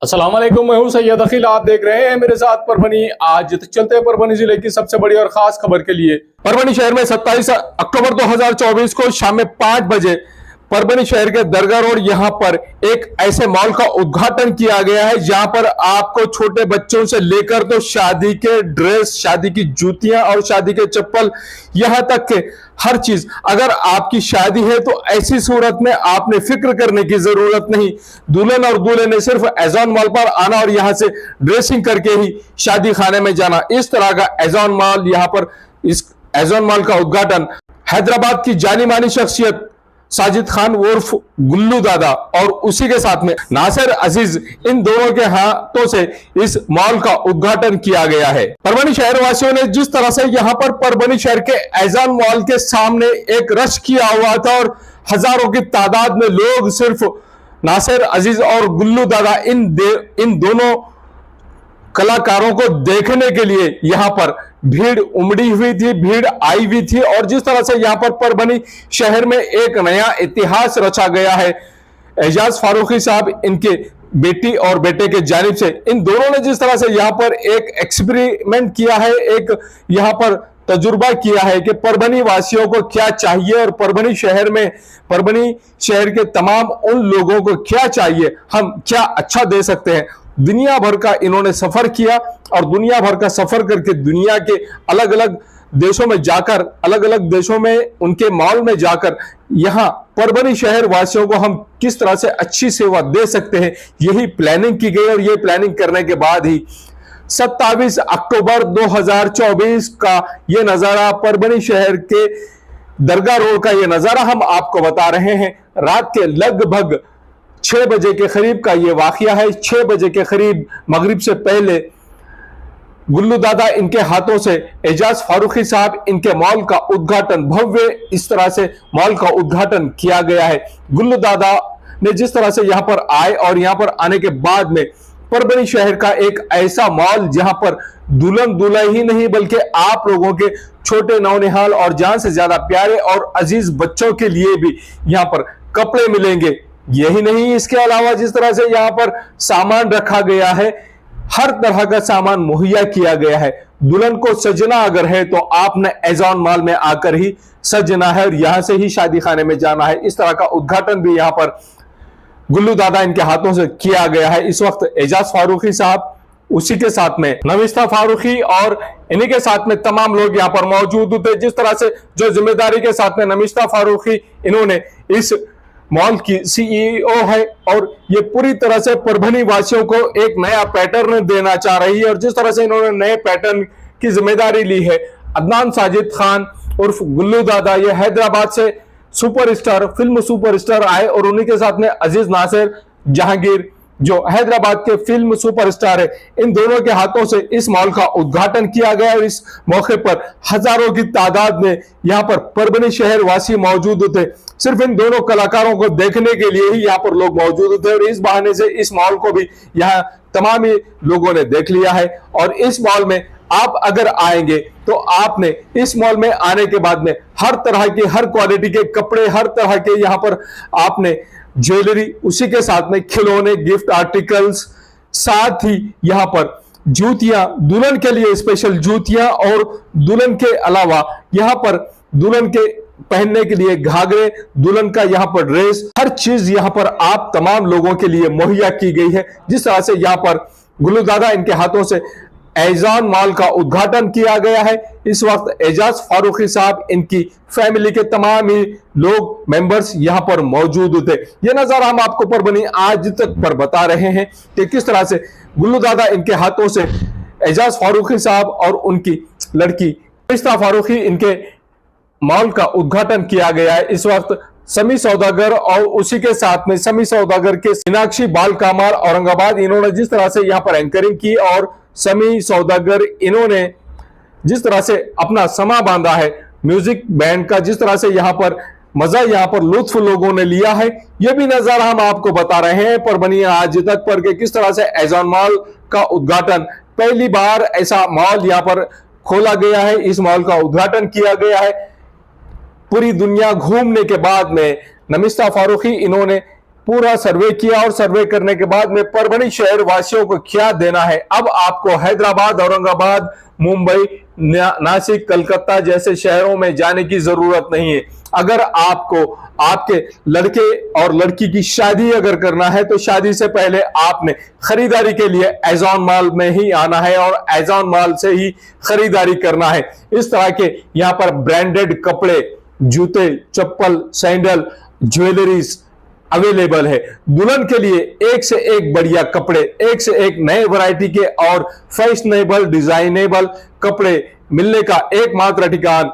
अस्सलाम वालेकुम, मैं हूं सैयद अखिल। आप देख रहे हैं मेरे साथ परभनी। आज चलते हैं परभनी जिले की सबसे बड़ी और खास खबर के लिए। परभनी शहर में 27 अक्टूबर 2024 को शाम में 5 बजे परभनी शहर के दरगाह रोड यहां पर एक ऐसे मॉल का उद्घाटन किया गया है जहां पर आपको छोटे बच्चों से लेकर तो शादी के ड्रेस, शादी की जूतियां और शादी के चप्पल, यहां तक के हर चीज। अगर आपकी शादी है तो ऐसी सूरत में आपने फिक्र करने की जरूरत नहीं। दुल्हन और दूल्हे ने सिर्फ एज़ॉन मॉल पर आना और यहां से ड्रेसिंग करके ही शादी खाने में जाना। इस तरह का एज़ॉन मॉल, यहां पर इस एज़ॉन मॉल का उद्घाटन हैदराबाद की जानी मानी शख्सियत साजिद खान उर्फ गुल्लू दादा और उसी के साथ में नासिर अजीज, इन दोनों के हाथों से इस मॉल का उद्घाटन किया गया है। परभनी शहर वासियों ने जिस तरह से यहां पर परभनी शहर के एज़ॉन मॉल के सामने एक रश किया हुआ था और हजारों की तादाद में लोग सिर्फ नासिर अजीज और गुल्लू दादा इन दोनों कलाकारों को देखने के लिए यहां पर भीड़ उमड़ी हुई थी, भीड़ आई हुई थी। और जिस तरह से यहां पर परभनी शहर में एक नया इतिहास रचा गया है। एजाज फारूकी साहब, इनके बेटी और बेटे के जानिब से, इन दोनों ने जिस तरह से यहां पर एक एक्सपेरिमेंट किया है, एक यहां पर तजुर्बा किया है कि परभनी वासियों को क्या चाहिए और परभनी शहर के तमाम उन लोगों को क्या चाहिए, हम क्या अच्छा दे सकते हैं। दुनिया भर का इन्होंने सफर किया और दुनिया भर का सफर करके दुनिया के अलग अलग देशों में जाकर, अलग अलग देशों में उनके मॉल में जाकर यहां परभनी शहर वासियों को हम किस तरह से अच्छी सेवा दे सकते हैं, यही प्लानिंग की गई। और यह प्लानिंग करने के बाद ही 27 अक्टूबर 2024 का यह नजारा, परभनी शहर के दरगाह रोड का यह नजारा हम आपको बता रहे हैं। रात के लगभग 6 बजे के करीब का यह वाकया है। 6 बजे के करीब, मगरिब से पहले, गुल्लू दादा इनके हाथों से, एजाज फारूकी साहब इनके मॉल का उद्घाटन, भव्य इस तरह से मॉल का उद्घाटन किया गया है। गुल्लू दादा ने जिस तरह से यहां पर आए और यहां पर आने के बाद में परभनी शहर का एक ऐसा मॉल जहां पर दुल्हन दूल्हा ही नहीं बल्कि आप लोगों के छोटे नौनिहाल और जान से ज्यादा प्यारे और अजीज बच्चों के लिए भी यहां पर कपड़े मिलेंगे। यही नहीं, इसके अलावा जिस तरह से यहां पर सामान रखा गया है, हर तरह का सामान मुहैया किया गया है। दुल्हन को सजना अगर है तो आपने एज़ॉन मॉल में आकर ही सजना है और यहां से ही शादी खाने में जाना है। इस तरह का उद्घाटन भी यहां पर गुल्लू दादा इनके हाथों से किया गया है। इस वक्त एजाज फारूकी साहब, उसी के साथ में नमिस्ता फारूकी और इन्हीं के साथ में तमाम लोग यहां पर मौजूद थे। जिस तरह से जो जिम्मेदारी के साथ में नमिस्ता फारूकी, इन्होंने इस मॉल की सीईओ है और ये पूरी तरह से परभनी वासियों को एक नया पैटर्न देना चाह रही है। और जिस तरह से इन्होंने नए पैटर्न की जिम्मेदारी ली है, अदनान साजिद खान उर्फ गुल्लू दादा, ये हैदराबाद से सुपरस्टार, फिल्म सुपरस्टार आए और उन्हीं के साथ में अजीज नासिर जहांगीर, जो हैदराबाद के फिल्म सुपरस्टार है, इन दोनों के हाथों से इस मॉल का उद्घाटन किया गया। और इस मौके पर हजारों की तादाद में यहां पर परभनी शहर वासी मौजूद थे। सिर्फ इन दोनों कलाकारों को देखने के लिए ही यहां पर लोग मौजूद थे और इस बहाने से इस मॉल को भी यहां तमाम ही लोगों ने देख लिया है। और इस मॉल में आप अगर आएंगे तो आपने इस मॉल में आने के बाद में हर तरह के, हर क्वालिटी के कपड़े, हर तरह के यहां पर आपने ज्वेलरी, उसी के साथ में खिलौने, गिफ्ट आर्टिकल्स, साथ ही यहां पर जूतियां, दुल्हन के लिए स्पेशल जूतियां और दुल्हन के अलावा यहां पर दुल्हन के पहनने के लिए घाघरे, दुल्हन का यहां पर ड्रेस, हर चीज यहां पर आप तमाम लोगों के लिए मुहैया की गई है। जिस तरह से यहां पर गुल्लू दादा इनके हाथों से एज़ॉन मॉल का उद्घाटन किया गया है। इस वक्त एजाज फारूकी साहब, इनकी फैमिली के तमाम ही लोग, मेंबर्स यहां पर मौजूद थे। यह नजारा हम आपको परभनी आज तक पर बता रहे हैं कि किस तरह से गुल्लू दादा इनके हाथों से एजाज फारूकी साहब और उनकी लड़की नमिस्ता फारूकी, इनके मॉल का उद्घाटन किया गया है। इस वक्त समी सौदागर और उसी के साथ में समी सौदागर के मीनाक्षी बाल कामार औरंगाबाद, इन्होंने जिस तरह से यहां पर एंकरिंग की और समी सौदागर इन्होंने जिस तरह से अपना समा बांधा है म्यूजिक बैंड का, जिस तरह से यहां पर मजा, यहां पर लुत्फ लोगों ने लिया है, यह भी नजारा हम आपको बता रहे हैं परभनी आज तक पर कि किस तरह से एज़ॉन मॉल का उद्घाटन, पहली बार ऐसा मॉल यहां पर खोला गया है, इस मॉल का उद्घाटन किया गया है। पूरी दुनिया घूमने के बाद में नमिस्ता फारूकी, इन्होंने पूरा सर्वे किया और सर्वे करने के बाद में परभणी शहर वासियों को क्या देना है। अब आपको हैदराबाद, औरंगाबाद, मुंबई, नासिक, कलकत्ता जैसे शहरों में जाने की जरूरत नहीं है। अगर आपको आपके लड़के और लड़की की शादी अगर करना है तो शादी से पहले आपने खरीदारी के लिए एज़ॉन मॉल में ही आना है और एज़ॉन मॉल से ही खरीदारी करना है। इस तरह के यहां पर ब्रांडेड कपड़े, जूते, चप्पल, सैंडल, ज्वेलरीज अवेलेबल है। दुल्हन के लिए एक से एक बढ़िया कपड़े, एक से एक नए वैरायटी के और फैशनेबल डिजाइनेबल कपड़े मिलने का एकमात्र ठिकान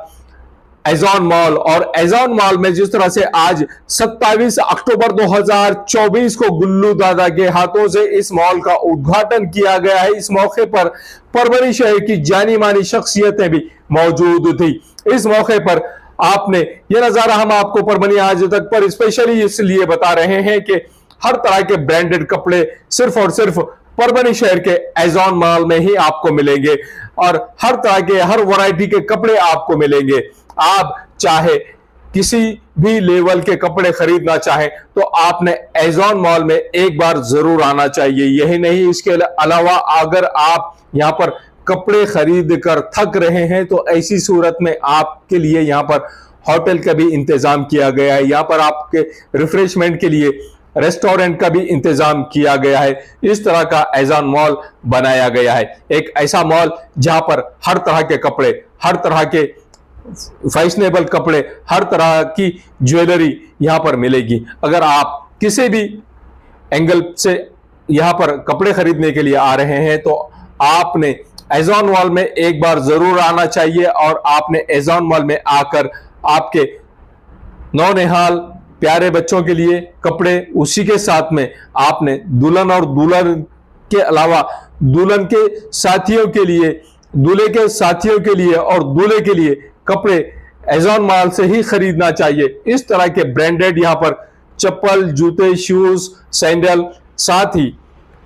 एज़ॉन मॉल। और एज़ॉन मॉल में जिस तरह से आज 27 अक्टूबर 2024 को गुल्लू दादा के हाथों से इस मॉल का उद्घाटन किया गया है, इस मौके पर परभणी शहर की जानी मानी शख्सियतें भी मौजूद थी। इस मौके पर आपने ये नजारा हम आपको परभणी आज तक पर स्पेशली इसलिए बता रहे हैं कि हर तरह के ब्रांडेड कपड़े सिर्फ और सिर्फ परभणी शहर के एज़ॉन मॉल में ही आपको मिलेंगे और हर तरह के हर वैरायटी के कपड़े आपको मिलेंगे। आप चाहे किसी भी लेवल के कपड़े खरीदना चाहें तो आपने एज़ॉन मॉल में एक बार जरूर आना चाहिए। यही नहीं, इसके अलावा अगर आप यहां पर कपड़े खरीद कर थक रहे हैं तो ऐसी सूरत में आपके लिए यहां पर होटल का भी इंतजाम किया गया है। यहां पर आपके रिफ्रेशमेंट के लिए रेस्टोरेंट का भी इंतजाम किया गया है। इस तरह का एज़ॉन मॉल बनाया गया है, एक ऐसा मॉल जहां पर हर तरह के कपड़े, हर तरह के फैशनेबल कपड़े, हर तरह की ज्वेलरी यहां पर मिलेगी। अगर आप किसी भी एंगल से यहां पर कपड़े खरीदने के लिए आ रहे हैं तो आपने एज़ॉन मॉल में एक बार जरूर आना चाहिए और आपने एज़ॉन मॉल में आकर आपके नौनिहाल प्यारे बच्चों के लिए कपड़े, उसी के साथ में आपने दुल्हन और दुल्हन के अलावा दुल्हन के साथियों के लिए, दूल्हे के साथियों के लिए और दूल्हे के लिए कपड़े एज़ॉन मॉल से ही खरीदना चाहिए। इस तरह के ब्रांडेड यहां पर चप्पल, जूते, शूज, सैंडल, साथ ही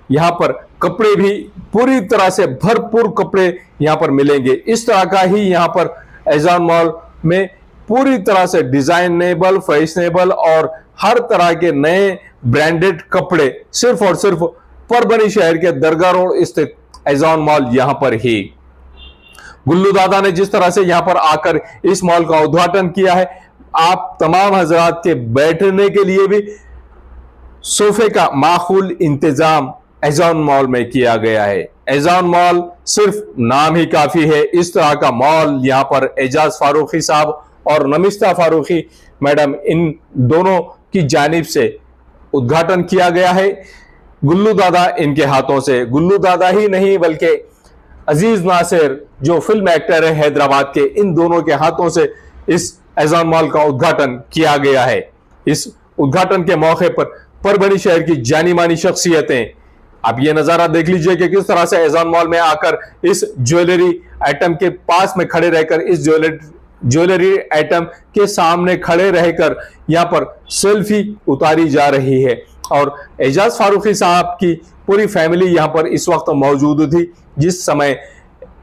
यहां पर कपड़े भी पूरी तरह से भरपूर कपड़े यहां पर मिलेंगे। इस तरह का ही यहां पर एज़ॉन मॉल में पूरी तरह से डिजाइनेबल, फैशनेबल और हर तरह के नए ब्रांडेड कपड़े सिर्फ और सिर्फ परभणी शहर के दरगाह रोड स्थित एज़ॉन मॉल यहां पर ही। गुल्लू दादा ने जिस तरह से यहां पर आकर इस मॉल का उद्घाटन किया है, आप तमाम हजरात के बैठने के लिए भी सोफे का माकूल इंतजाम एज़ॉन मॉल में किया गया है। एज़ॉन मॉल सिर्फ नाम ही काफी है। इस तरह का मॉल यहां पर एजाज फारूकी साहब और नमिस्ता फारूकी मैडम, इन दोनों की जानिब से उद्घाटन किया गया है। गुल्लू दादा इनके हाथों से, गुल्लू दादा ही नहीं बल्कि अजीज नासिर जो फिल्म एक्टर है हैदराबाद के, इन दोनों के हाथों से इस एज़ॉन मॉल का उद्घाटन किया गया है। इस उद्घाटन के मौके पर परभणी शहर की जानी मानी शख्सियतें, आप ये नजारा देख लीजिए कि किस तरह से एज़ॉन मॉल में आकर इस ज्वेलरी आइटम के पास में खड़े रहकर, इस ज्वेलरी आइटम के सामने खड़े रहकर यहां पर सेल्फी उतारी जा रही है। और एजाज फारूकी साहब की पूरी फैमिली यहां पर इस वक्त मौजूद थी जिस समय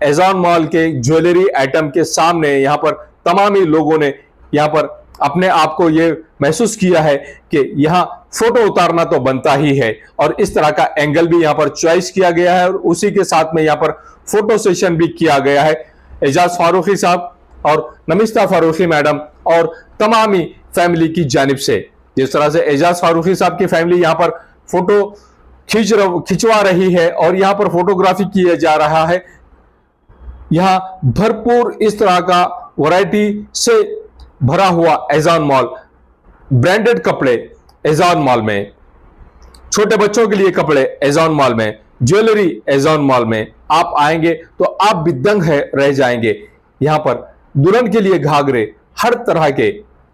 एज़ॉन मॉल के ज्वेलरी आइटम के सामने यहां पर तमाम ही लोगों ने यहां पर अपने आप को ये महसूस किया है कि यहां फोटो उतारना तो बनता ही है और इस तरह का एंगल भी यहां पर चॉइस किया गया है और उसी के साथ में यहां पर फोटो सेशन भी किया गया है। एजाज फारूकी साहब और नमिस्ता फारूकी मैडम और तमाम ही फैमिली की जानिब से, जिस तरह से एजाज फारूकी साहब की फैमिली यहां पर फोटो खिंचवा रही है और यहां पर फोटोग्राफी किया जा रहा है। यहां भरपूर इस तरह का वैरायटी से भरा हुआ एज़ॉन मॉल, ब्रांडेड कपड़े एज़ॉन मॉल में, छोटे बच्चों के लिए कपड़े एज़ॉन मॉल में, ज्वेलरी एज़ॉन मॉल में। आप आएंगे तो आप भी दंग रह जाएंगे। यहां पर दुल्हन के लिए घाघरे, हर तरह के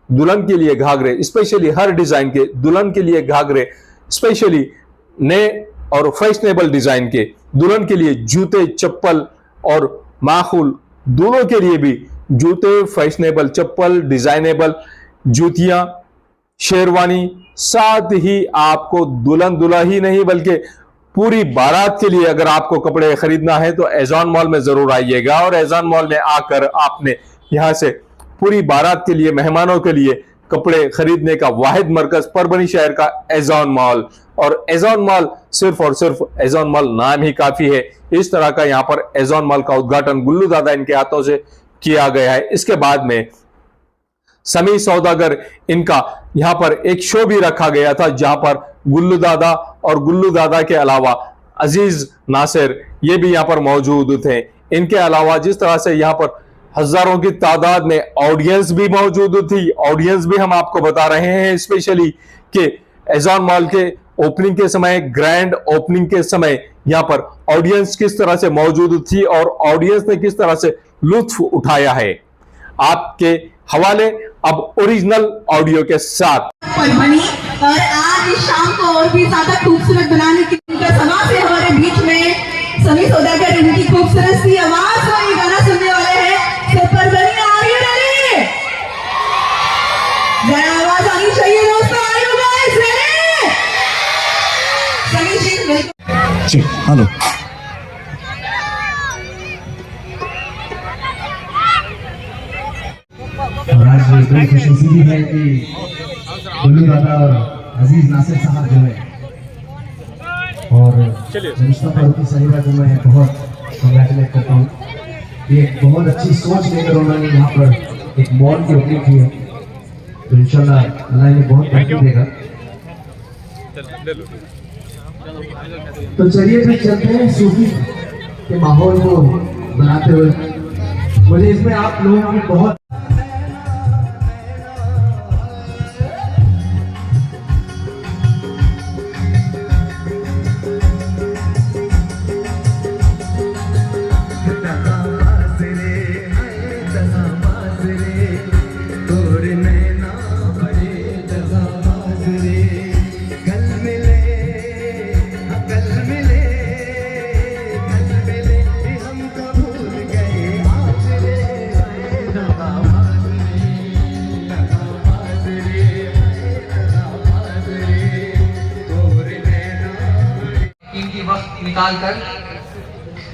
दुल्हन के लिए घाघरे, स्पेशली हर डिजाइन के दुल्हन के लिए घाघरे, स्पेशली नए और फैशनेबल डिजाइन के, दुल्हन के लिए जूते, चप्पल और माखूल दोनों के लिए भी जूते, फैशनेबल चप्पल, डिजाइनेबल जूतियां, शेरवानी, साथ ही आपको दुल्हा ही नहीं बल्कि पूरी बारात के लिए अगर आपको कपड़े खरीदना है तो एज़ॉन मॉल में जरूर आइएगा और एज़ॉन मॉल में आकर आपने यहां से पूरी बारात के लिए, मेहमानों के लिए कपड़े खरीदने का वाहिद मरकज परभनी शहर का एज़ॉन मॉल। और एज़ॉन मॉल सिर्फ और सिर्फ एज़ॉन मॉल नाम ही काफी है। इस तरह का यहाँ पर एज़ॉन मॉल का उद्घाटन गुल्लू दादा इनके हाथों से किया गया है। इसके बाद में समी सौदागर इनका यहाँ पर एक शो भी रखा गया था, जहां पर गुल्लू दादा और गुल्लू दादा के अलावा अजीज नासिर ये भी यहाँ पर मौजूद थे। इनके अलावा जिस तरह से यहाँ पर हजारों की तादाद में ऑडियंस भी मौजूद थी, ऑडियंस भी हम आपको बता रहे हैं स्पेशली कि एज़ॉन मॉल के ओपनिंग के समय, ग्रैंड ओपनिंग के समय यहाँ पर ऑडियंस किस तरह से मौजूद थी और ऑडियंस ने किस तरह से लुत्फ उठाया है। आपके हवाले अब ओरिजिनल ऑडियो के साथ। परभनी और आज इस शाम को और भी ज्यादा खूबसूरत बनाने की सभा से हमारे बीच में सभी सौदागर इनकी खूबसूरत सी आवाज में ये गाना सुनने वाले हैं। तो परभनी आ रही है, जरा आवाज आनी चाहिए दोस्तों। Are you guys ready? सभी जी हेलो। और आज बड़ी खुशी इसीलिए है कि गुल्लू दादा और अजीज नासिर साहब जो है और मुस्तफा फारूकी साहिबा को मैं बहुत कंग्रेचुलेट करता हूँ। ये एक बहुत अच्छी सोच लेकर उन्होंने यहाँ पर एक मॉल की ओपनिंग की है, तो इंशाल्लाह अल्लाह इन्हें बहुत तरक्की देगा। तो चलिए फिर चलते हैं सूफी के माहौल को बनाते हुए। मुझे इसमें आप लोगों की बहुत निकाल कर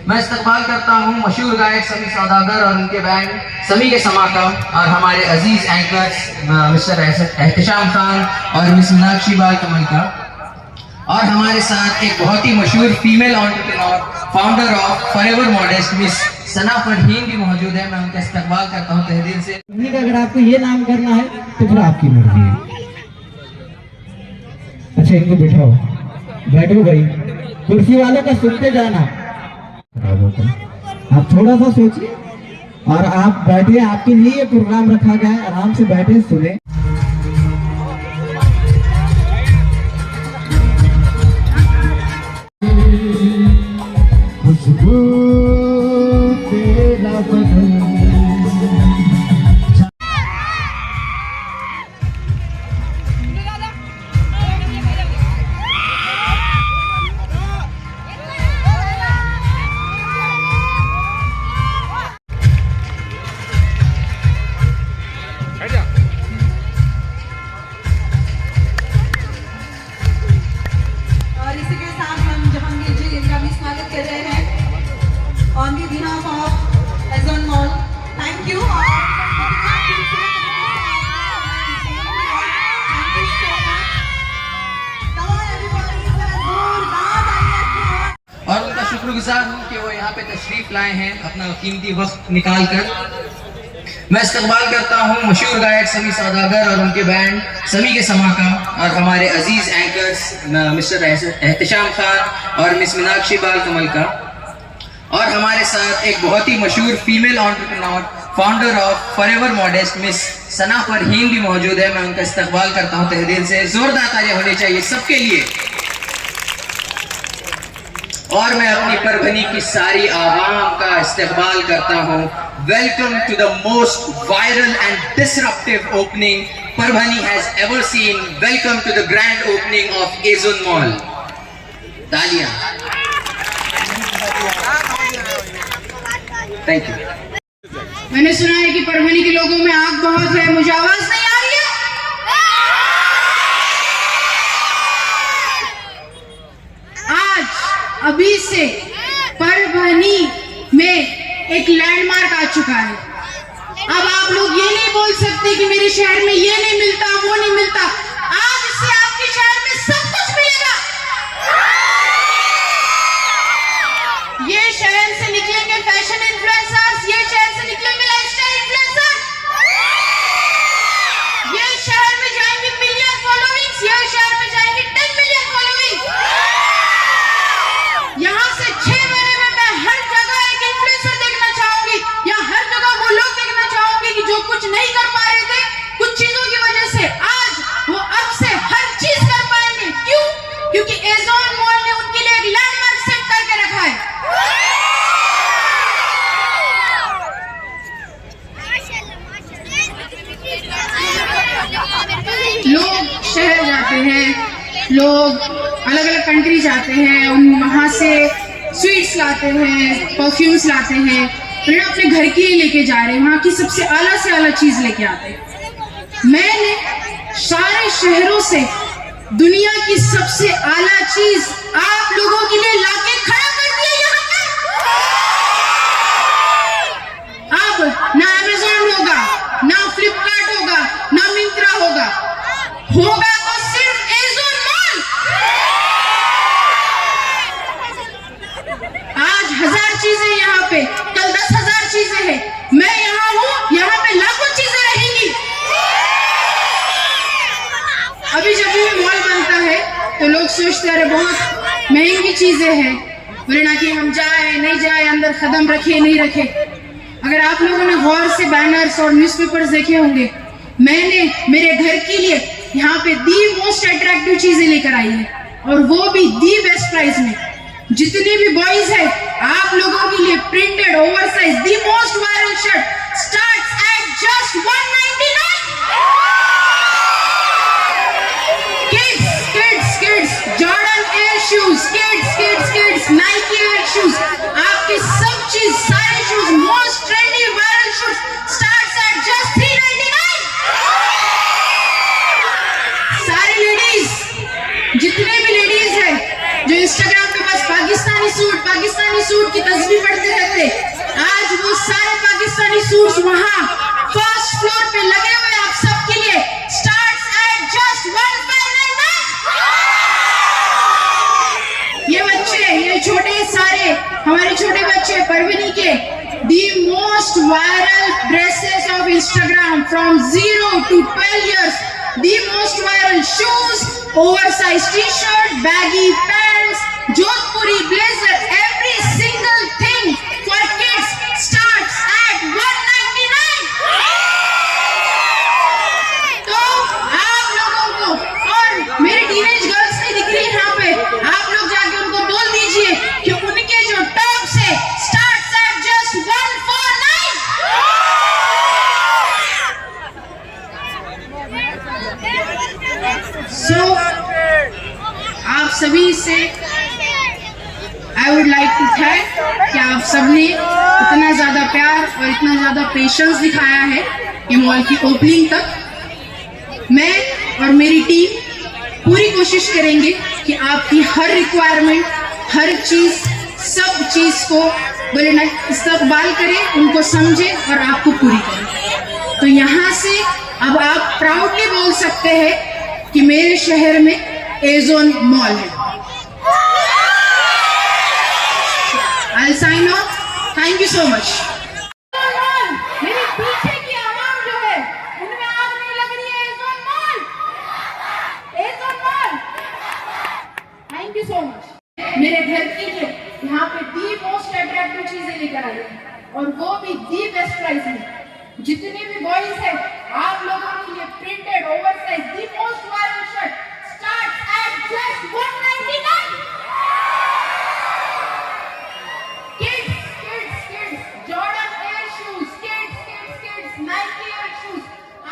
मैं इस्तकबाल करता हूँ मशहूर गायक समी सौदागर और उनके बैंड समी के समा का और हमारे अजीज एंकर्स मिस्टर एहतिशाम खान और मिस मीनाक्षी बाल कमल का, और हमारे साथ एक बहुत ही मशहूर female entrepreneur founder of Forever Modest Miss Sana Farheen भी मौजूद है। मैं उनका इस्तकबाल करता हूँ तहे दिल से। अगर आपको ये नाम करना है तो फिर आपकी मर्जी है। अच्छा इनको बिठाओ, बैठो भाई, कुर्सी वालों का सुनते जाना। आप थोड़ा सा सोचिए और आप बैठे, आपके लिए ये प्रोग्राम रखा गया है, आराम से बैठे सुने। खुशबू तेरा बदन on the behalf of Ezzon Mall. Thank you. और उनका शुक्रगुजार हूँ कि वो यहाँ पे तशरीफ लाए हैं अपना कीमती वक्त निकाल कर। मैं इस्तकबाल करता हूँ मशहूर गायक समी सौदागर और उनके बैंड समी के समा का और हमारे अजीज एंकर्स मिस्टर एहतिशाम खान और मिस मीनाक्षी बाल कमल का, और हमारे साथ एक बहुत ही मशहूर female entrepreneur founder of Forever Modest Miss Sana Farheen भी मौजूद है। मैं उनका इस्तकबाल करता हूँ तहे दिल से। जोरदार तालियां होनी चाहिए सबके लिए। और मैं अपनी परभनी की सारी आवाम का इस्तकबाल करता हूँ। Welcome to the most viral and disruptive opening Parbhani has ever seen. Welcome to the grand opening of Ezone mall. तालियां। Thank you. मैंने सुना है कि परभनी के लोगों में आग बहुत है, मुझे आवाज नहीं आ रही है। आज अभी से परभनी में एक लैंडमार्क आ चुका है। अब आप लोग ये नहीं बोल सकते कि मेरे शहर में ये नहीं मिलता, वो नहीं मिलता। आज से आपके शहर में सब कुछ मिलेगा। ये शहर से निकलेंगे फैशन इन्फ्लुएंसर्स, ये शहर से निकलेंगे लाइफस्टाइल इन्फ्लुएंसर, ये शहर में जाएंगे मिलियन फॉलोइंग्स, ये शहर में जाएंगे 10 मिलियन फॉलोइंग्स। यहाँ से 6 महीने में मैं हर जगह एक इन्फ्लुएंसर देखना चाहूंगी, या हर जगह वो लोग देखना चाहूंगी कि जो कुछ नहीं कर पा रहे थे कुछ चीजों की वजह से, आज वो अब से हर चीज कर पाएंगे। क्यों? क्योंकि एज़ोन मॉल ने उनके लिए एक लैंडमार्क सेट करके रखा है। लोग शहर जाते हैं, लोग अलग अलग कंट्री जाते हैं, वहां से स्वीट्स लाते हैं, परफ्यूम्स लाते हैं, फिर अपने घर के लिए लेके जा रहे हैं, वहां की सबसे आला से आला चीज लेके आते हैं। मैंने सारे शहरों से दुनिया की सबसे आला चीज आप लोगों के लिए लाके खड़ा कर दिया यहाँ पे। अब ना अमेज़न होगा, ना फ्लिपकार्ट होगा, ना मिंत्रा होगा, होगा तो सिर्फ एज़ोन मॉल। आज 1000 चीजें यहाँ पे, कल 10,000 चीजें हैं। मैं यहाँ हूँ, यहाँ पे लाखों चीजें रहेंगी। अभी जब भी मॉल बनता है तो लोग सोचते हैं बहुत महंगी चीजें हैं, बोले ना कि हम जाए नहीं जाए, अंदर कदम रखे नहीं रखे। अगर आप लोगों ने गौर से बैनर्स और न्यूज़पेपर्स देखे होंगे, मैंने मेरे घर के लिए यहाँ पे दी मोस्ट अट्रैक्टिव चीजें लेकर आई है, और वो भी दी बेस्ट प्राइस में। जितने भी बॉयज है आप लोगों के लिए printed oversize the most viral shirt starts at just 199। Kids Jordan air shoes, kids Nike air shoes, आपके सब चीज, सारे shoes, most trendy viral shoes starts at just 399। सारी लेडीज, जितने भी लेडीज है जो इंस्टाग्राम पे बस पाकिस्तानी सूट की तस्वीर पढ़ते रहते, आज वो सारे पाकिस्तानी सूट्स वहां फर्स्ट फ्लोर पे लगे हुए आप सबके लिए स्टार्ट्स एट जस्ट 1599। ये बच्चे, ये छोटे सारे हमारे छोटे बच्चे परवीनी के the most viral dresses of Instagram from 0 to 12 years, the most viral shoes, oversized t-shirt, baggy pants, Jodhpuri blazer, every single thing for kids starts at 199। तो आप लोगों को, और मेरी टीनेज गर्ल्स नहीं दिख रही यहाँ पे, आप लोग जाके उनको बोल दीजिए कि उनके जो टॉप्स है starts at just 149। So आप सभी से I would like to thank कि आप सबने इतना ज़्यादा प्यार और इतना ज़्यादा पेशेंस दिखाया है ये मॉल की ओपनिंग तक। मैं और मेरी टीम पूरी कोशिश करेंगे कि आपकी हर रिक्वायरमेंट, हर चीज़, सब चीज़ को बोले ना इस्तेमाल करें, उनको समझे और आपको पूरी करें। तो यहाँ से अब आप प्राउडली बोल सकते हैं कि मेरे शहर में एज़ोन मॉल है। I'll sign off. Thank you so much. मेरे पीछे की आवाम जो है उनमें आग नहीं लग रही है। एज़ोन mall. Thank you so much. मेरे घर के लिए यहाँ पे दी मोस्ट अट्रैक्टिव चीजें लेकर आई है, और वो भी दी बेस्ट प्राइस में। जितने भी बॉयज है आप लोगों के लिए printed oversize the most viral shirt starts at just 199। Kids Jordan air shoes, kids Nike air shoes,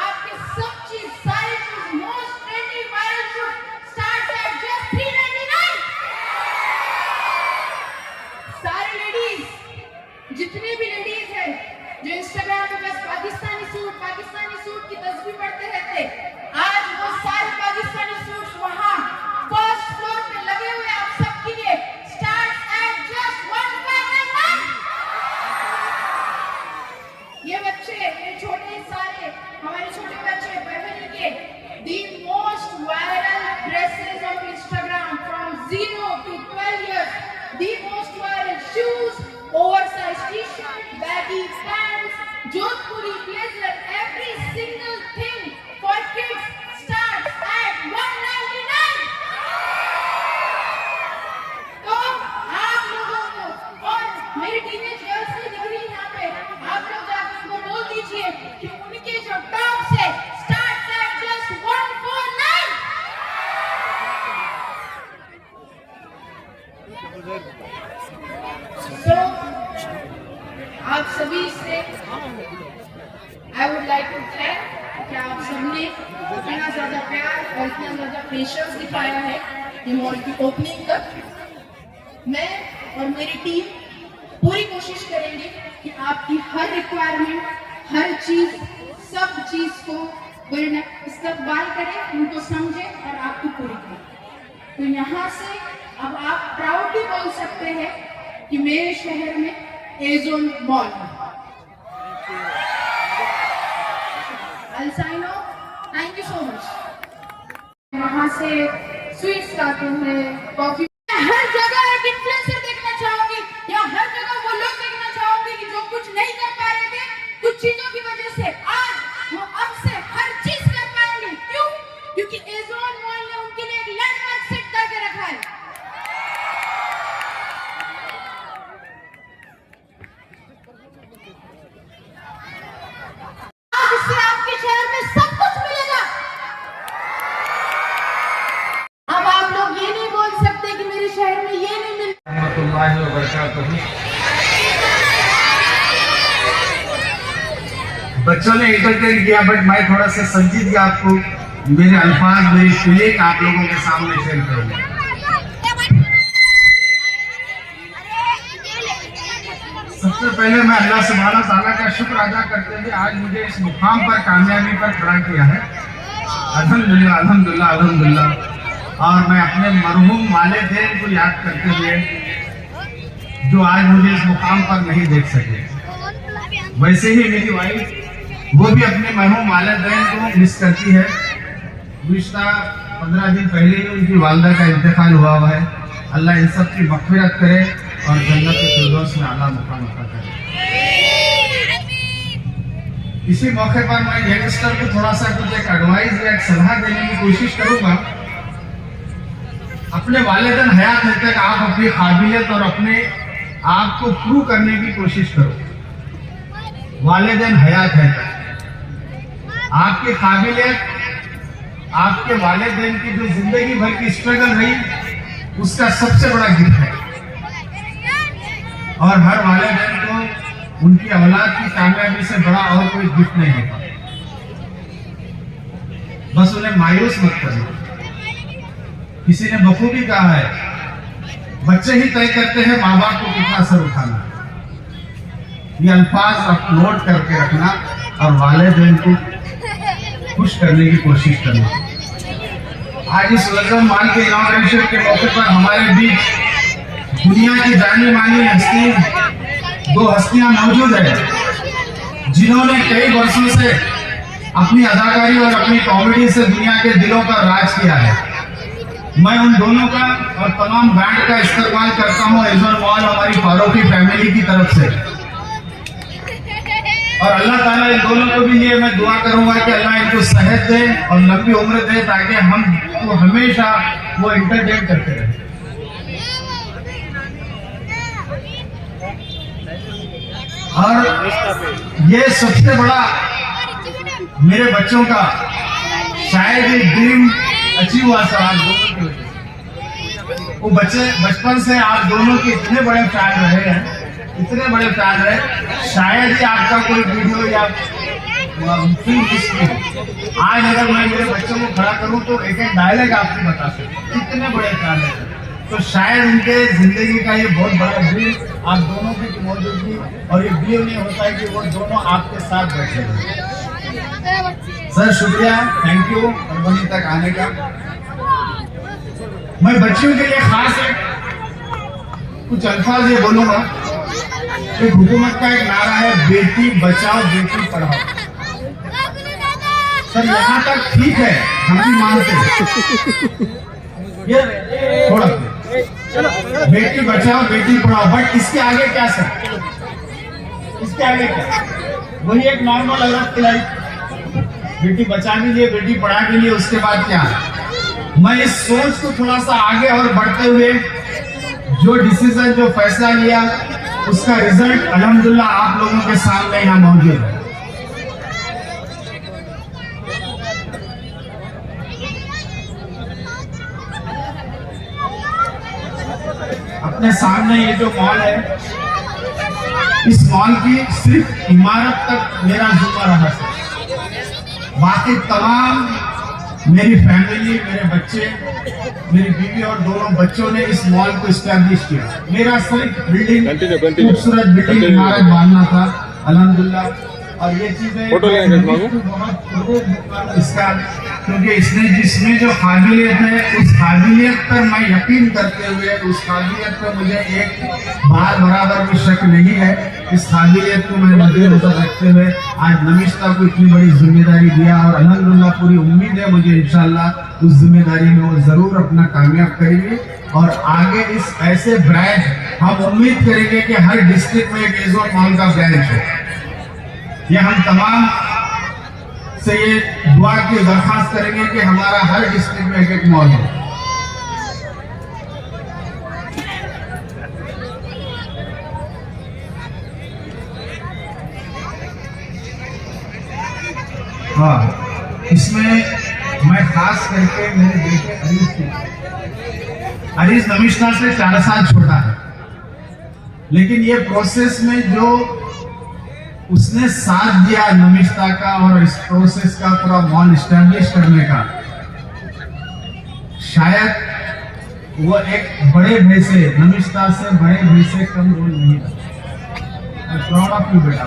आपके सब चीज, सारे shoes, most trendy viral shoes starts at just 399। सारी लेडीज, जितने भी लेडीज है जो इंस्टाग्राम पे बस पाकिस्तानी सूट की तस्वीर पढ़ते रहते, आज मेरी टीनेज गर्ल्स नहीं दिख रही यहाँ पे, आप लोग जाकर उनको बोल दीजिए कि उनके जो टॉप से स्टार्ट एट जस्ट 149। तो आप सभी से I would like to thank कि आप सबने इतना ज्यादा प्यार और इतना ज्यादा पेशेंस दिखाया है ये मॉल की ओपनिंग तक। मैं और मेरी टीम पूरी कोशिश करेंगे कि आपकी हर रिक्वायरमेंट, हर चीज, सब चीज को इस्तेमाल करें, उनको समझें और आपको पूरी करें। तो यहाँ से अब आप प्राउडली बोल सकते हैं कि मेरे शहर में एजोन मॉल है। अल्साइनो, थैंक यू सो मच। वहाँ से स्वीट्स आते हैं, कॉफी, हर जगह एक इन्फ्लुएंसर देखना चाहूंगी या हर जगह वो लोग देखना चाहूंगी कि जो कुछ नहीं कर पा रहे थे कुछ चीजों की वजह से, आज वो अब से हर चीज कर पाएंगे। क्यों? क्योंकि एजोन मॉल ने उनके लिए एक लैंडमार्क सेट करके रखा है। आज इससे आपके शहर में सब कुछ मिलेगा। अब आप लोग ये नहीं बोल सकते कि मेरे शहर में ये नहीं मिल। बच्चों ने एंटरटेन किया, बट मैं थोड़ा सा संजीत जी आपको मेरे अल्फाज, मेरी फीलिंग आप लोगों के सामने शेयर करूंगा। सबसे पहले मैं अल्लाह सुब्हाना तआला का शुक्र अदा करते हुए आज मुझे इस मुकाम पर, कामयाबी पर खड़ा किया है। अल्हम्दुलिल्लाह, अल्हम्दुलिल्लाह, अल्हम्दुलिल्लाह। और मैं अपने मरहूम वालिदैन को याद करते हुए, जो आज मुझे इस मुकाम पर नहीं देख सके, वैसे ही मेरी वाइफ वो भी अपने मरहूम वालिदैन को मिस करती है। पिछला 15 दिन पहले ही उनकी वालदा का इंतकाल हुआ है। अल्लाह इन सब की मग़फ़िरत करे और जन्नत के फिरदौस में आला मुकाम अता करे। इसी मौके पर मैं यंगस्टर को थोड़ा सा कुछ एक एडवाइस या एक सलाह देने की कोशिश करूंगा। अपने वालिदैन हयात है तक आप अपनी काबिलियत और अपने आप को प्रूव करने की कोशिश करो। वालिदैन हयात है तक आपकी काबिलियत, आपके वालिदैन की जो जिंदगी भर की स्ट्रगल रही, उसका सबसे बड़ा गिफ्ट है। और हर वालिदैन को उनकी औलाद की कामयाबी से बड़ा और कोई गिफ्ट नहीं होता। बस उन्हें मायूस मत करना। किसी ने बखूबी कहा है, बच्चे ही तय करते हैं माँ बाप को कितना सर उठाना। ये अल्फाज आप नोट करके रखना और वालिदैन को खुश करने की कोशिश करना। आज इस लज़म माल के इनॉग्रेशन के मौके पर हमारे बीच दुनिया की जानी मानी हस्ती, दो हस्तियां मौजूद है जिन्होंने कई वर्षों से अपनी अदाकारी और अपनी कॉमेडी से दुनिया के दिलों पर राज किया है। मैं उन दोनों का और तमाम बैंड का इस्तेमाल करता हूँ एजोन मॉल हमारी फारूकी फैमिली की तरफ से। और अल्लाह ताला इन दोनों को भी लिए मैं दुआ करूंगा कि अल्लाह इनको सेहत दे और लंबी उम्र दे, ताकि हम तो हमेशा वो एंटरटेन करते रहे। और ये सबसे बड़ा मेरे बच्चों का शायद ये ड्रीम अचीव हुआ सर आप दोनों की वजह से। वो बच्चे बचपन से आप दोनों के इतने बड़े फैन रहे हैं, इतने बड़े फैन रहे, शायद ही आपका कोई वीडियो या फिल्म मिस। आज अगर मैं मेरे बच्चों को खड़ा करूं तो एक एक डायलॉग आपको बता सकूं, कितने बड़े फैन हैं। तो शायद उनके जिंदगी का ये बहुत बड़ा ड्रीम आप दोनों की मौजूदगी, और ये ड्रीम नहीं होता है कि वो दोनों आपके साथ बैठे हैं। सर शुक्रिया, थैंक यू परभनी तक आने का। मैं बच्चियों के लिए खास कुछ अल्फाज ये बोलूंगा। एक हुकूमत का एक नारा है, बेटी बचाओ बेटी पढ़ाओ। सर यहाँ तक ठीक है, हम भी मानते हैं ये थोड़ा बेटी बचाओ बेटी पढ़ाओ, बट इसके आगे क्या सर? इसके आगे क्या? वही एक नॉर्मल औरत की लाइफ, बेटी बचा के लिए बेटी पढ़ा के लिए, उसके बाद क्या? मैं इस सोच को थोड़ा सा आगे और बढ़ते हुए जो डिसीजन, जो फैसला लिया उसका रिजल्ट अल्हम्दुलिल्लाह आप लोगों के सामने यहाँ मौजूद है। अपने सामने ये जो मॉल है, इस मॉल की सिर्फ इमारत तक मेरा जुम्मा रहा था। बाकी तमाम मेरी फैमिली, मेरे बच्चे, मेरी बीवी और दोनों बच्चों ने इस मॉल को इस्टेब्लिश किया। मेरा सिर्फ बिल्डिंग, खूबसूरत बिल्डिंग इमारत बांधना था अल्हम्दुलिल्लाह। और ये चीजें बहुत इसका, क्योंकि इसने जिसमें जो काबिलियत है उस काबिलियत पर मैं यकीन करते हुए, उस काबिलियत पर मुझे एक बार बराबर भी शक नहीं है। इस काबिलियत को मैं मद्देनजर रखते हुए आज नमिष्ता को इतनी बड़ी जिम्मेदारी दिया और अल्हम्दुलिल्लाह पूरी उम्मीद है मुझे इंशाल्लाह उस जिम्मेदारी में वो जरूर अपना कामयाब करेंगे। और आगे इस ऐसे ब्रांच हम उम्मीद करेंगे कि हर डिस्ट्रिक्ट में एक एज़ोन मॉल का ब्रांच हो। ये हम तमाम से ये दुआ की दरखास्त करेंगे कि हमारा हर डिस्ट्रिक्ट में एक मॉल हो। हाँ, इसमें मैं खास करके मेरे बेटे अरीज नमिष्ता से 4 साल छोटा है, लेकिन ये प्रोसेस में जो उसने साथ दिया नमिष्ता का और इस प्रोसेस का पूरा मॉल इस्टेब्लिश करने का, शायद वो एक बड़े भाई से, नमिष्ता से बड़े भाई से कम रोल नहीं था। प्राउड ऑफ यू बेटा।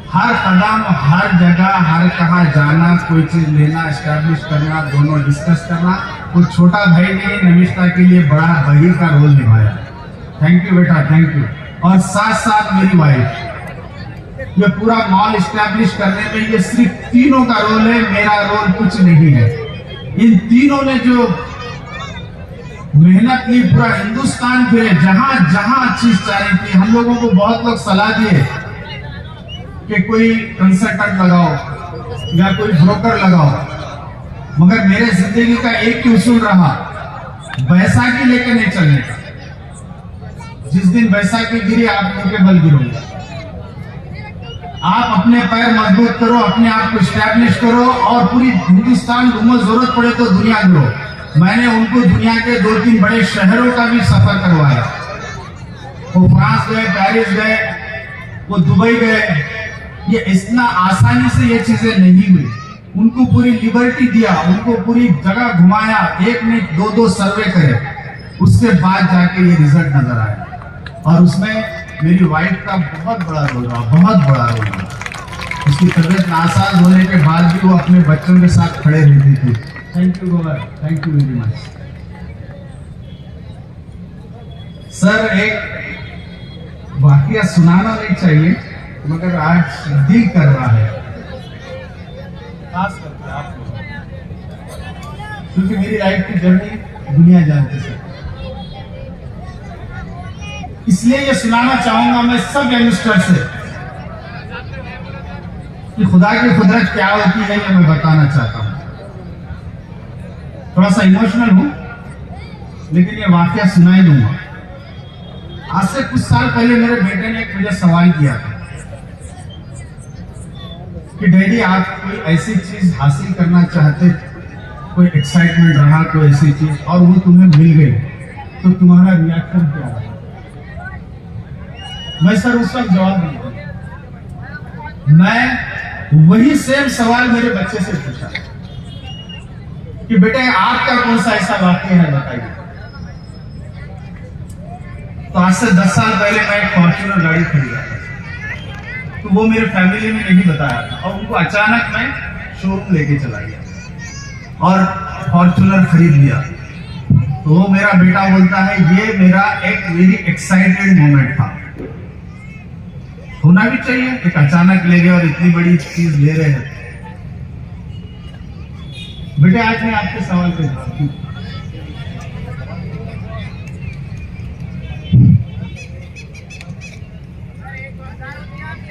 हर कदम, हर जगह, हर कहाँ जाना, कोई चीज लेना, इस्टेब्लिश करना, दोनों डिस्कस करना, वो छोटा भाई ने नमिष्ता के लिए बड़ा भाई का रोल निभाया। थैंक यू बेटा, थैंक यू। और साथ साथ मेरी वाइफ, ये पूरा मॉल इस्टेब्लिश करने में ये सिर्फ तीनों का रोल है, मेरा रोल कुछ नहीं है। इन तीनों ने जो मेहनत की, पूरा हिंदुस्तान फिरे, जहां जहां चीज चाहिए थी। हम लोगों को बहुत लोग सलाह दिए कि कोई कंसल्टेंट लगाओ या कोई ब्रोकर लगाओ, मगर मेरे जिंदगी का एक ही उसूल रहा, बैसाखी लेके नहीं चलने का। जिस दिन बैसाखी गिरी आप मुंह के बल गिरोगे। आप अपने पैर मजबूत करो, अपने आप को स्टैब्लिश करो और पूरी हिंदुस्तान घूमो, जरूरत पड़े तो दुनिया घूमो। मैंने उनको दुनिया के 2-3 बड़े शहरों का भी सफर करवाया। वो फ्रांस गए, पेरिस गए, वो दुबई गए। ये इतना आसानी से ये चीजें नहीं हुई। उनको पूरी लिबर्टी दिया, उनको पूरी जगह घुमाया, एक नहीं 2-2 सर्वे करे, उसके बाद जाके ये रिजल्ट नजर आया। और उसमें मेरी वाइफ का बहुत बड़ा रोल रहा, बहुत बड़ा रोल रहा। उसकी तबीयत नासाज होने के बाद भी वो अपने बच्चों के साथ खड़े रहती थी। थैंक यू गोबर, thank you very much. Sir, एक वाकया सुनाना नहीं चाहिए, मगर आज दिल कर रहा है, खास करके आप लोग, क्योंकि मेरी लाइफ की जर्नी दुनिया जानती है। इसलिए ये सुनाना चाहूंगा मैं सब यंगस्टर से कि खुदा की कुदरत क्या होती है, ये मैं बताना चाहता हूं। थोड़ा सा इमोशनल हूं, लेकिन ये वाकया सुनाई दूंगा। आज से कुछ साल पहले मेरे बेटे ने एक मुझे सवाल किया था कि डैडी, आप कोई ऐसी चीज हासिल करना चाहते, कोई एक्साइटमेंट रहा, कोई ऐसी चीज और वो तुम्हें मिल गई, तो तुम्हारा रिएक्शन क्या रहा? मैं सर उस वक्त जवाब नहीं दिया। मैं वही सेम सवाल मेरे बच्चे से पूछा कि बेटे, आपका कौन सा ऐसा वाक्य है, बताइए। तो आज से 10 साल पहले मैं एक फॉर्च्यूनर गाड़ी खरीदा था, तो वो मेरे फैमिली में नहीं बताया था और उनको अचानक मैं शोरूम लेके चला गया और फॉर्च्यूनर खरीद लिया। तो वो मेरा बेटा बोलता है, ये मेरा एक वेरी एक्साइटेड मोमेंट था। होना भी चाहिए, एक अचानक ले गए और इतनी बड़ी चीज ले रहे हैं। बेटे, आज मैं आपके सवाल पे जवाब दूं।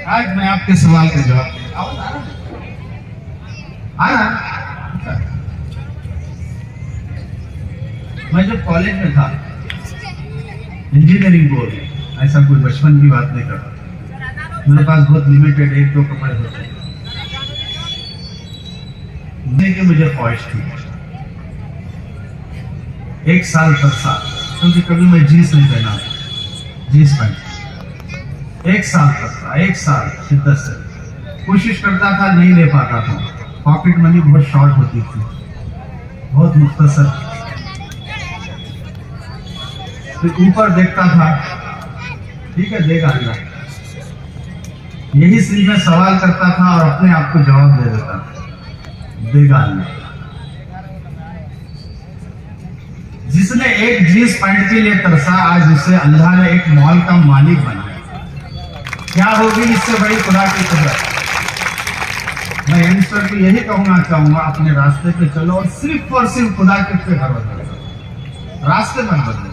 आज मैं आपके सवाल का जवाब आ रहा। मैं जब कॉलेज में था, इंजीनियरिंग बोर्ड, ऐसा कोई बचपन की बात नहीं करता। मेरे पास बहुत लिमिटेड 1-2 कपड़े होते हैं। कि मुझे ख्वाहिश थी 1 साल तरसा, क्योंकि कभी मैं जीन्स नहीं पहना, जीन्स पैंट 1 साल तरसा, 1 साल शिद्दत से कोशिश करता था, नहीं ले पाता था। पॉकेट मनी बहुत शॉर्ट होती थी, बहुत मुख्तसर। तो ऊपर देखता था, ठीक है देगा अल्लाह, यही सिर्फ मैं सवाल करता था और अपने आप को जवाब दे देता था, देगा अल्लाह। जिसने एक जींस पैंट के लिए तरसा, आज उसे अल्लाह ने एक मॉल का मालिक बनाया। क्या होगी इससे बड़ी खुदा की कुदरत। मैं यंगस्टर को यही कहना चाहूंगा, अपने रास्ते पे चलो और सिर्फ खुदा के पे भरोसा करो, रास्ते मत बदलो।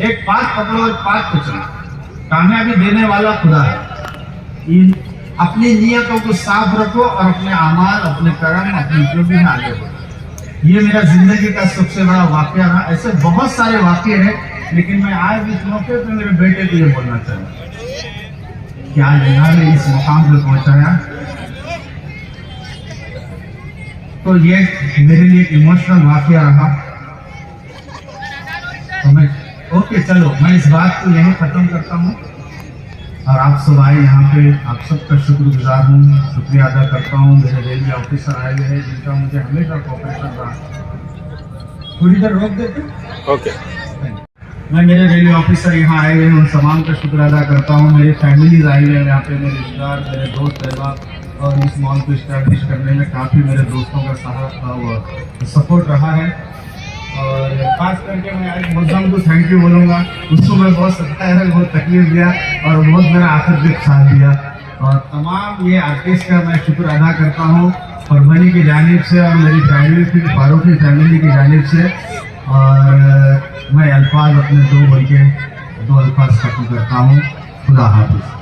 एक पाथ पकड़ो, एक पाथ पे चलो, कामयाबी देने वाला खुदा है। अपनी नियतों को साफ रखो और अपने अमाल, अपने कर्म, अपनी जो भी आगे बढ़ो। ये मेरा जिंदगी का सबसे बड़ा वाकया रहा। ऐसे बहुत सारे वाकये हैं, लेकिन मैं आज इस मौके पे मेरे बेटे को ये बोलना चाहूँगा कि आज अल्लाह ने इस मुकाम पे पहुंचाया। तो ये मेरे लिए इमोशनल वाकया रहा। तो मैं ओके चलो, मैं इस बात को यहीं खत्म करता हूँ और आप सब आए यहाँ पे, आप सबका शुक्रगुजार हूँ, शुक्रिया अदा करता हूँ। मेरे रेलवे ऑफिसर आए हुए हैं जिनका मुझे हमेशा कोऑपरेशन रहा। थोड़ी देर रोक देते ओके। मैं मेरे रेलवे ऑफिसर यहाँ आए हुए हैं, उन तमाम का शुक्र अदा करता हूँ। मेरी फैमिलीज आई हुए हैं यहाँ पे, मेरे रिश्तेदार, मेरे दोस्त अहबाब, और इस मॉल को इस्टेब्लिश करने में काफ़ी मेरे दोस्तों का सहारा सपोर्ट रहा है। और खास करके मैं आज मुद्दम को थैंक यू बोलूँगा। उसको मैं बहुत सत्ता है, बहुत तकलीफ दिया और बहुत मेरा आखिर तक साथ दिया। और तमाम ये आर्टिस्ट का मैं शुक्र अदा करता हूँ परभनी की जानिब से और मेरी फैमिली की, फारूकी फैमिली की जानिब से। और मैं अल्फाज अपने दो अल्फाज खत्म करता हूँ। खुदा हाफिज़।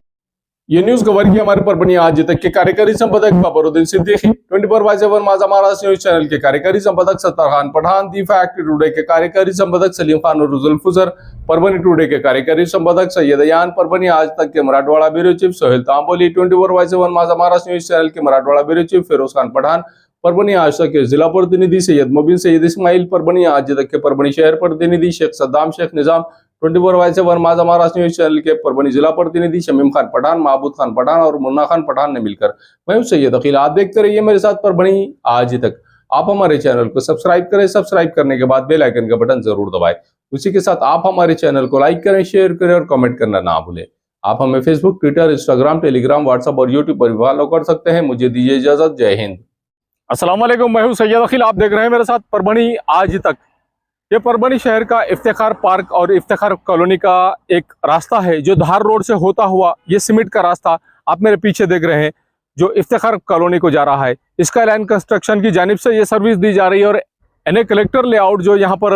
ये न्यूज कवर की हमारे परभणी आज तक के कार्यकारी संपादक बाबरुद्दीन सिद्दीकी, 24/7 माझा महाराष्ट्र न्यूज चैनल के कार्यकारी संपादक Sattar Khan Pathan, the fact today के कार्यकारी संपादक सलीम खान और जुल्फुजर, परभणी टुडे के कार्यकारी संपादक सैयद यान, परभणी आज तक के मराठवाड़ा ब्यूरो चीफ सोहेल तांबोली, 24/7 माझा महाराष्ट्र न्यूज चैनल के मराठवाड़ा ब्यूरो चीफ फिरोज खान पठान, परभणी आज तक के जिला प्रतिनिधि सैयद मुबीन सैयद इस्माइल, परभणी आज तक के परभणी शहर प्रतिनिधि शेख सद्दाम शेख निजाम, 24/7 माझा महाराष्ट्र न्यूज चैनल के परभणी जिला प्रतिनिधि शमीम खान पठान, महबूद खान पठान और मुन्ना खान पठान ने मिलकर मैं हूं सैयद अखिल। आप देखते रहिए मेरे साथ परभणी आज तक। आप हमारे चैनल को सब्सक्राइब करें, सब्सक्राइब करने के बाद बेल आइकन का बटन जरूर दबाएं। उसी के साथ आप हमारे चैनल को लाइक करें, शेयर करें और कमेंट करना ना भूलें। आप हमें Facebook, Twitter, Instagram, Telegram, WhatsApp और यूट्यूब पर भी फॉलो कर सकते हैं। मुझे दीजिए इजाजत। जय हिंद। अस्सलाम वालेकुम, मैं हूं सैयद अखिल। आप देख रहे हैं मेरे साथ परभणी आज तक। ये परभणी शहर का इफ्तिखार पार्क और इफ्तिखार कॉलोनी का एक रास्ता है जो धार रोड से होता हुआ, ये सीमेंट का रास्ता आप मेरे पीछे देख रहे हैं जो इफ्तिखार कॉलोनी को जा रहा है। स्काई लाइन कंस्ट्रक्शन की जानिब से ये सर्विस दी जा रही है और एनए कलेक्टर लेआउट जो यहाँ पर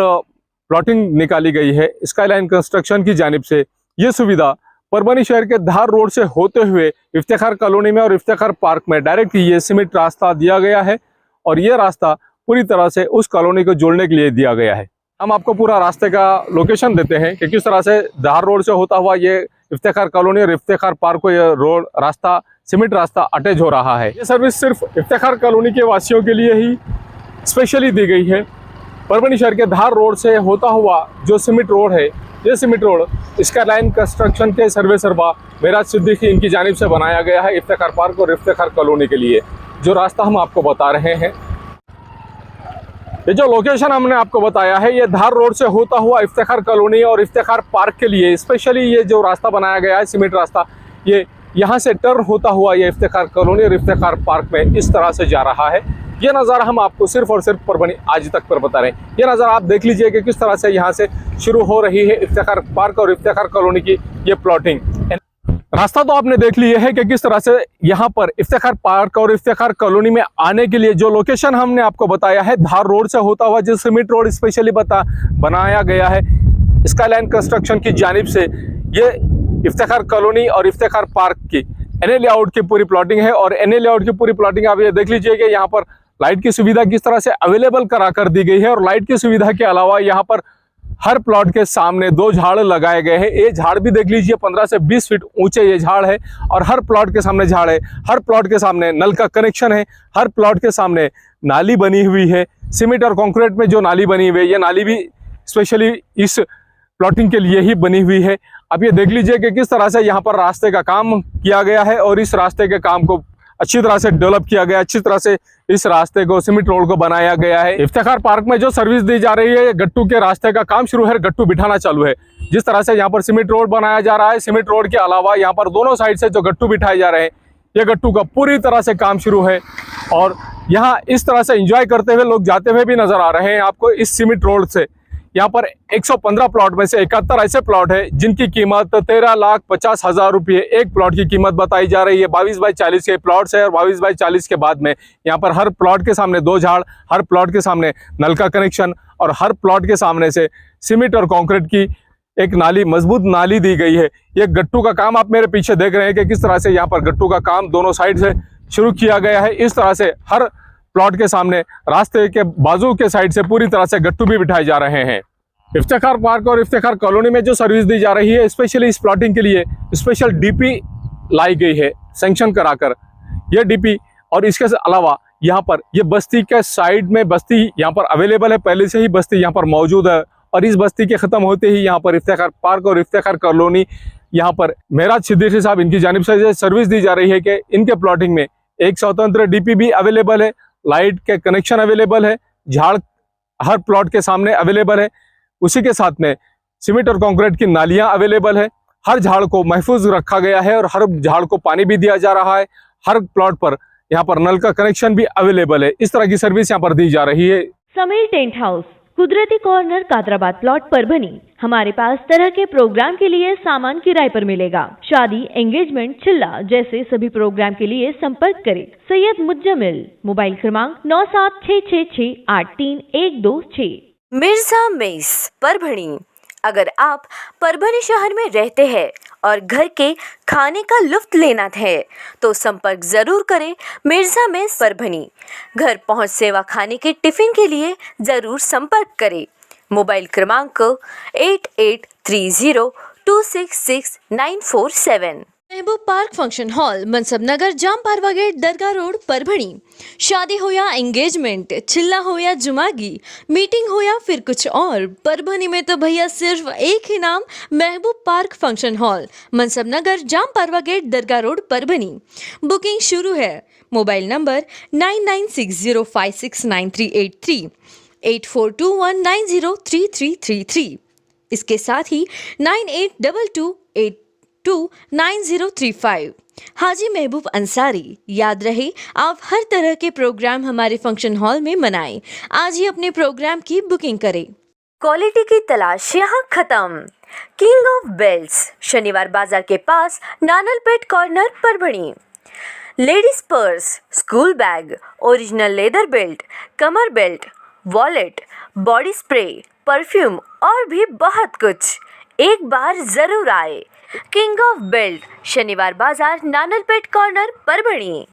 प्लॉटिंग निकाली गई है स्काई लाइन कंस्ट्रक्शन की जानिब से, ये सुविधा परभणी शहर के धार रोड से होते हुए इफ्तिखार कॉलोनी में और इफ्तिखार पार्क में डायरेक्ट ये सीमेंट रास्ता दिया गया है और ये रास्ता पूरी तरह से उस कॉलोनी को जोड़ने के लिए दिया गया है। हम आपको पूरा रास्ते का लोकेशन देते हैं कि किस तरह से धार रोड से होता हुआ ये इफ्तिखार कॉलोनी और इफ्तिखार पार्क को ये रोड रास्ता, सीमेंट रास्ता अटैच हो रहा है। ये सर्विस सिर्फ इफ्तिखार कॉलोनी के वासियों के लिए ही स्पेशली दी गई है। परभणी शहर के धार रोड से होता हुआ जो सीमेंट रोड है, ये cement road sky line construction के सर्वे सर्वा मेराज सिद्दीकी इनकी जानिब से बनाया गया है इफ्तिखार पार्क और इफ्तिखार कॉलोनी के लिए। जो रास्ता हम आपको बता रहे हैं, ये जो लोकेशन हमने आपको बताया है, ये धार रोड से होता हुआ इफ्तिखार कॉलोनी और इफ्तिखार पार्क के लिए स्पेशली ये जो रास्ता बनाया गया है सीमेंट रास्ता, ये यहाँ से टर्न होता हुआ ये इफ्तिखार कॉलोनी और इफ्तिखार पार्क में इस तरह से जा रहा है। ये नज़ारा हम आपको सिर्फ और सिर्फ परभणी आज तक पर बता रहे हैं। ये नज़ारा आप देख लीजिए कि किस तरह से यहाँ से शुरू हो रही है इफ्तिखार पार्क और इफ्तिखार कॉलोनी की ये प्लॉटिंग। रास्ता तो आपने देख लिया है कि किस तरह से यहाँ पर इफ्तिखार पार्क और इफ्तिखार कॉलोनी में आने के लिए जो लोकेशन हमने आपको बताया है, धार रोड से होता हुआ जो सीमेंट रोड स्पेशली बनाया गया है स्काई लाइन कंस्ट्रक्शन की जानिब से, ये इफ्तिखार कॉलोनी और इफ्तिखार पार्क की एनए लेआउट की पूरी प्लॉटिंग है। और एनए लेआउट की पूरी प्लॉटिंग आप ये देख लीजिए कि यहाँ पर लाइट की सुविधा किस तरह से अवेलेबल करा कर दी गई है और लाइट की सुविधा के अलावा यहाँ पर हर प्लॉट के सामने 2 झाड़ लगाए गए हैं। ये झाड़ भी देख लीजिए 15 से 20 फीट ऊंचे ये झाड़ है और हर प्लॉट के सामने झाड़ है। हर प्लॉट के सामने नल का कनेक्शन है। हर प्लॉट के सामने नाली बनी हुई है। सीमेंट और कंक्रीट में जो नाली बनी हुई है, ये नाली भी स्पेशली इस प्लॉटिंग के लिए ही बनी हुई है। अब ये देख लीजिए कि किस तरह से यहाँ पर रास्ते का काम किया गया है और इस रास्ते के काम को अच्छी तरह से डेवलप किया गया, अच्छी तरह से इस रास्ते को सीमेंट रोड को बनाया गया है। इफ्तिखार पार्क में जो सर्विस दी जा रही है, गट्टू के रास्ते का काम शुरू है, गट्टू बिठाना चालू है। जिस तरह से यहाँ पर सीमेंट रोड बनाया जा रहा है, सीमेंट रोड के अलावा यहाँ पर दोनों साइड से जो गट्टू बिठाए जा रहे हैं, ये गट्टू का पूरी तरह से काम शुरू है और यहाँ इस तरह से एंजॉय करते हुए लोग जाते हुए भी नजर आ रहे हैं आपको इस सीमेंट रोड से। यहाँ पर 115 प्लॉट में से 71 ऐसे प्लॉट है जिनकी कीमत 13,50,000 रुपये एक प्लॉट की कीमत बताई जा रही है। 22 बाई 40 के प्लॉट्स है और 22 बाई 40 के बाद में यहाँ पर हर प्लॉट के सामने 2 झाड़, हर प्लॉट के सामने नल का कनेक्शन और हर प्लॉट के सामने से सीमेंट और कंक्रीट की एक नाली, मजबूत नाली दी गई है। ये गट्टू का काम आप मेरे पीछे देख रहे हैं कि किस तरह से यहाँ पर गट्टू का काम दोनों साइड से शुरू किया गया है। इस तरह से हर प्लॉट के सामने रास्ते के बाजू के साइड से पूरी तरह से गट्टू भी बिठाए जा रहे हैं। इफ्तिखार पार्क और इफ्तिखार कॉलोनी में जो सर्विस दी जा रही है, स्पेशली इस प्लॉटिंग के लिए स्पेशल डीपी लाई गई है सैंक्शन कराकर। यह डीपी और इसके अलावा यहाँ पर ये बस्ती के साइड में बस्ती यहाँ पर अवेलेबल है, पहले से ही बस्ती यहाँ पर मौजूद है और इस बस्ती के ख़त्म होते ही यहाँ पर इफ्तिखार पार्क और इफ्तिखार कॉलोनी, यहाँ पर मेराज सिद्दीकी साहब इनकी जानिब से सर्विस दी जा रही है कि इनके प्लॉटिंग में एक स्वतंत्र डीपी भी अवेलेबल है, लाइट के कनेक्शन अवेलेबल है, झाड़ हर प्लॉट के सामने अवेलेबल है। उसी के साथ में सीमेंट और कंक्रीट की नालियां अवेलेबल है। हर झाड़ को महफूज रखा गया है और हर झाड़ को पानी भी दिया जा रहा है। हर प्लॉट पर यहाँ पर नल का कनेक्शन भी अवेलेबल है। इस तरह की सर्विस यहाँ पर दी जा रही है। समीर टेंट हाउस, कुदरती कॉर्नर, कादराबाद प्लॉट परभनी। हमारे पास तरह के प्रोग्राम के लिए सामान किराए पर मिलेगा। शादी, एंगेजमेंट, चिल्ला जैसे सभी प्रोग्राम के लिए संपर्क करें सैयद मुज्जमिल। मोबाइल क्रमांक 9766683126। मिर्जा मेस परभणी। अगर आप परभणी शहर में रहते हैं और घर के खाने का लुत्फ लेना है तो संपर्क जरूर करें मिर्जा मेस परभणी। घर पहुंच सेवा खाने के टिफिन के लिए जरूर संपर्क करें। मोबाइल क्रमांक 8830266947। महबूब पार्क फंक्शन हॉल, मनसब नगर, जाम पारवा गेट, दरगाह रोड, परभणी। शादी हो या एंगेजमेंट, चिल्ला हो या जुमागी, मीटिंग हो या फिर कुछ और, परभणी में तो भैया सिर्फ एक ही नाम, महबूब पार्क फंक्शन हॉल, मनसब नगर, जाम पारवा गेट, दरगाह रोड, परभणी। बुकिंग शुरू है। Mobile number 9960569383, 8421903333। इसके साथ ही 9822829035। हाजी महबूब अंसारी। याद रहे, आप हर तरह के प्रोग्राम हमारे फंक्शन हॉल में मनाएं। आज ही अपने प्रोग्राम की बुकिंग करें। क्वालिटी की तलाश यहाँ खत्म। किंग ऑफ बेल्ट्स, शनिवार बाजार के पास, Nanalpeth corner, Parbhani. Ladies purse, school bag, original leather belt, कमर belt, wallet, body spray, perfume और भी बहुत कुछ। एक बार जरूर आए। किंग ऑफ बेल्ट, शनिवार बाजार, नानलपेट कॉर्नर, परभणी।